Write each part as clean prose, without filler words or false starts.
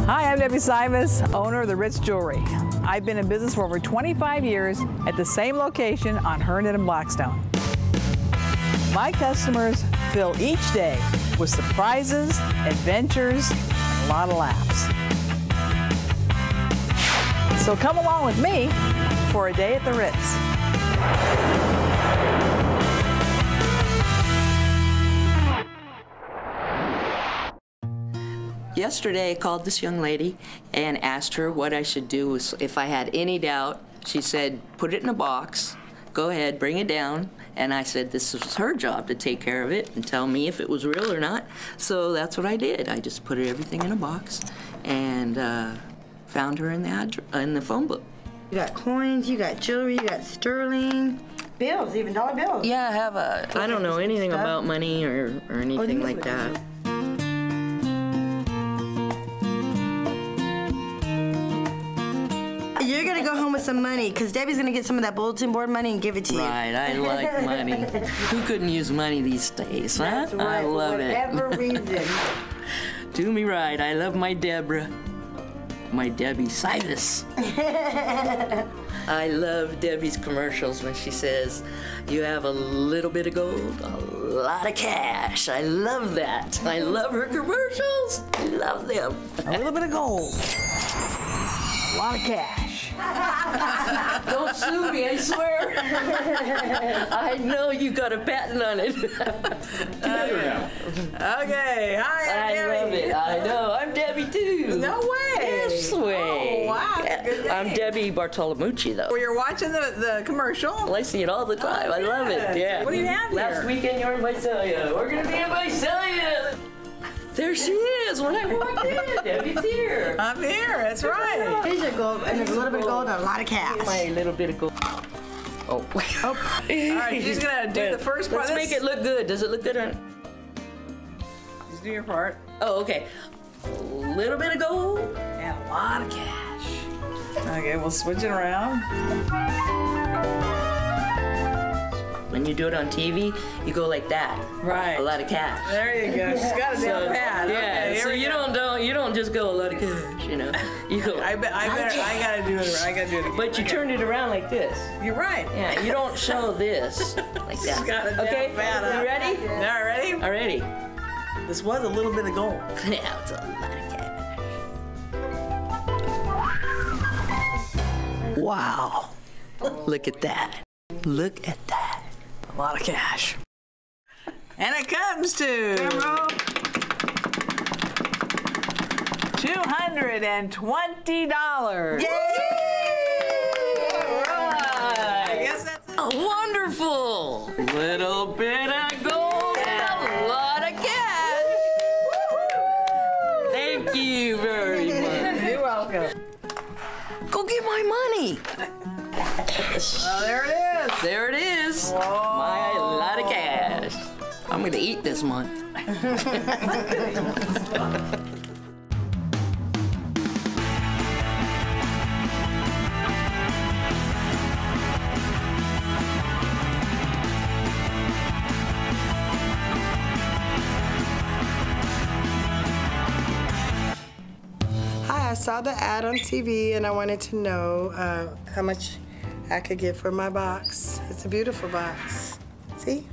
Hi, I'm Debbie Sivas, owner of the Ritz Jewelry. I've been in business for over 25 years at the same location on Herndon and Blackstone. My customers fill each day with surprises, adventures, and a lot of laughs. So come along with me for a day at the Ritz. Yesterday, I called this young lady and asked her what I should do if I had any doubt. She said, put it in a box, go ahead, bring it down. And I said this was her job to take care of it and tell me if it was real or not. So that's what I did. I just put everything in a box and found her in the phone book. You got coins, you got jewelry, you got sterling, bills, even dollar bills. Yeah, I have I don't know anything about money or anything like that. You're gonna go home with some money, because Debbie's gonna get some of that bulletin board money and give it to you. Right, I like money. Who couldn't use money these days, huh? That's right, I love it. for whatever reason. Do me right, I love my Deborah. My Debbie Sivas. I love Debbie's commercials when she says, you have a little bit of gold, a lot of cash. I love that. I love her commercials. I love them. A little bit of gold, a lot of cash. Don't sue me, I swear. I know you got a patent on it. Okay, hi, I'm Debbie. I love it. I know. I'm Debbie too. No way. Yes way. Oh, wow. Yeah. Good name. I'm Debbie Bartolomucci though. Well, you're watching the commercial. Well, I see it all the time. I love it. Yeah. What do you have here? Last weekend you were in Visalia. We're gonna be in Visalia. There she is. When I walked in, Debbie's here. I'm here. That's right. Here's your gold, and there's a little bit of gold and a lot of cash. My little bit of gold. Oh. All right, she's gonna do the first part. Let's make it look good. Does it look good on? Just do your part. Oh, okay. A little bit of gold. And a lot of cash. Okay, we'll switch it around. When you do it on TV, you go like that. Right. A lot of cash. There you go. She's got it down pat. Yeah. Okay, So you don't just go a lot of cash. You know. You go. I gotta do it. I gotta do it again. But you turn it around like this. You're right. Yeah. You don't show this like that. She's got it down Okay. pat. You ready? All ready? Already. This was a little bit of gold. Yeah, it's a lot of cash. Wow. Look at that. Look at that. A lot of cash. And it comes to $220. Yay! Right. I guess that's it. Oh, wonderful. Little bit of gold and a lot of cash. Thank you very much. You're welcome. Go get my money. Well, there it is. There it is. Whoa. My lot of cash. I'm gonna eat this month. Hi, I saw the ad on TV and I wanted to know how much I could get for my box. It's a beautiful box. See?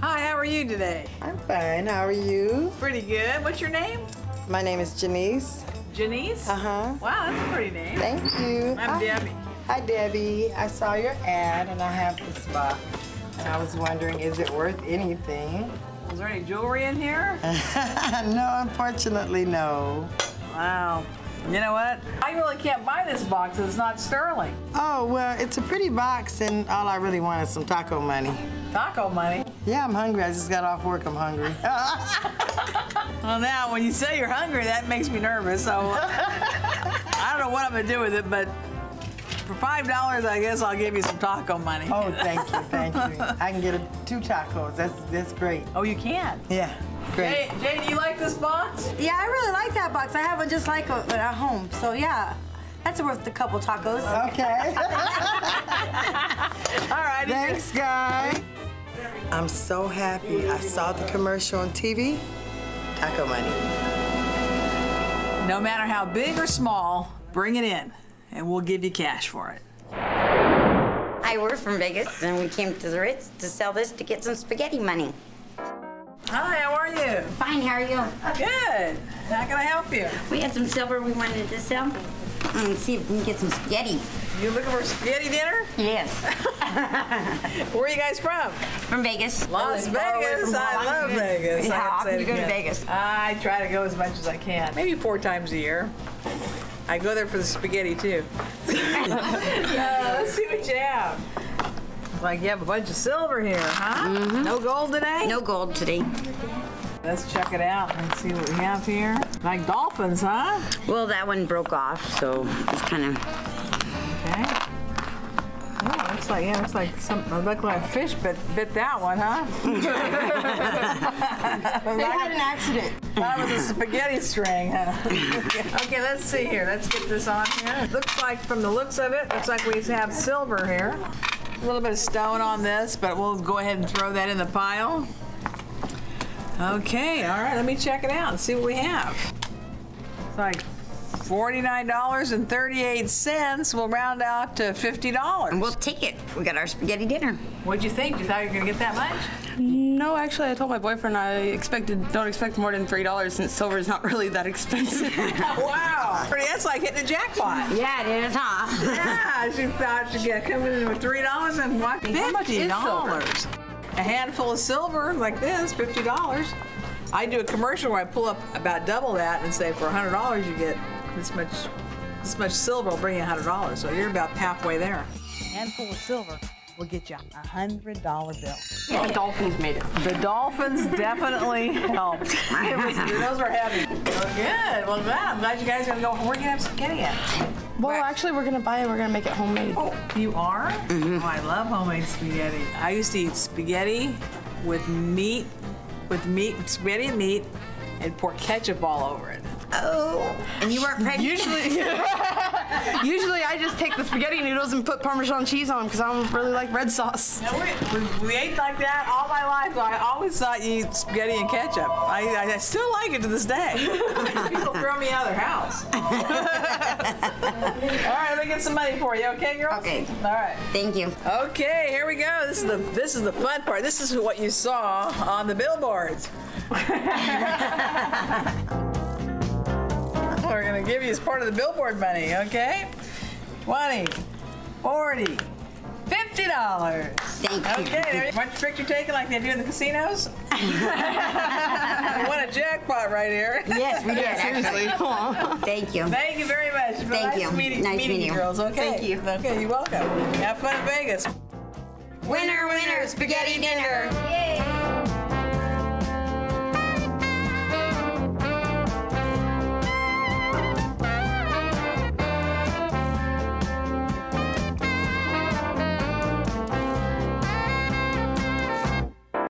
Hi, how are you today? I'm fine. How are you? Pretty good. What's your name? My name is Janice. Janice? Uh-huh. Wow, that's a pretty name. Thank you. I'm Debbie. Hi, Debbie. I saw your ad and I have this box. And I was wondering, is it worth anything? Was there any jewelry in here? No, unfortunately, no. Wow. You know what? I really can't buy this box. It's not sterling. Oh, well, it's a pretty box and all I really want is some taco money. Taco money? Yeah, I'm hungry. I just got off work. I'm hungry. Well, now, when you say you're hungry, that makes me nervous. So I don't know what I'm going to do with it, but for $5, I guess I'll give you some taco money. Oh, thank you, thank you. I can get 2 tacos. That's great. Oh, you can? Yeah, great. Jay, do you like this box? Yeah, I really like that box. I have one just like it at home. So, yeah, that's worth a couple tacos. Okay. All right. Thanks, guys. I'm so happy. I saw the commercial on TV. Taco money. No matter how big or small, bring it in, and we'll give you cash for it. Hi, we're from Vegas, and we came to the Ritz to sell this to get some spaghetti money. Hi, how are you? Fine, how are you? Good. How can I help you? We had some silver we wanted to sell. See if we can get some spaghetti. You looking for spaghetti dinner? Yes. Where are you guys from? From Vegas. Las Vegas. I love Vegas. Yeah, I have how to say can it you go to again. Vegas? I try to go as much as I can. Maybe 4 times a year. I go there for the spaghetti too. Let's see what you have. Like you have a bunch of silver here, huh? Mm-hmm. No gold today? No gold today. Let's check it out and see what we have here. Like dolphins, huh? Well, that one broke off, so it's kind of... Okay. Oh, looks like a fish bit that one, huh? They had an accident. That was a spaghetti string, huh? Okay, let's see here. Let's get this on here. It looks like, from the looks of it, looks like we have silver here. A little bit of stone on this, but we'll go ahead and throw that in the pile. Okay, all right, let me check it out and see what we have. It's like $49.38. We'll round out to $50. We'll take it. We got our spaghetti dinner. What'd you think? You thought you were gonna get that much? No, actually, I told my boyfriend don't expect more than $3 since silver is not really that expensive. Wow, that's like hitting a jackpot. Yeah, it is, huh? Yeah, she thought she'd get coming in with $3 and what? How much is silver? $50. A handful of silver like this, $50. I do a commercial where I pull up about double that and say for $100 you get this much silver will bring you $100. So you're about halfway there. A handful of silver will get you a $100 bill. Yeah, the dolphins made it. The dolphins definitely helped. Those were heavy. Well, good. Well, I'm glad you guys are gonna go. Where are you gonna have spaghetti at? Well, actually, we're gonna buy it. We're gonna make it homemade. Oh, you are? Oh, I love homemade spaghetti. I used to eat spaghetti with meat, spaghetti and meat, and pour ketchup all over it. Oh, and you weren't pregnant? Usually I just take the spaghetti noodles and put Parmesan cheese on them because I don't really like red sauce. No, we ate like that all my life. I always thought you eat spaghetti and ketchup. I still like it to this day. People throw me out of their house. All right, let me get some money for you, okay, girls? Okay. All right. Thank you. Okay, here we go. This is the fun part. This is what you saw on the billboards. We're gonna give you as part of the billboard money, okay? $20, $40, $50. Thank you. Okay, there, bunch of picture taking like they do in the casinos. You won a jackpot right here. Yes, we did, actually. Thank you. Thank you very much. Thank you. Nice Nice meeting meeting you, you. girls. Okay. Thank you. Okay, you're welcome. Have fun in Vegas. Winner, winner, spaghetti dinner. Yay!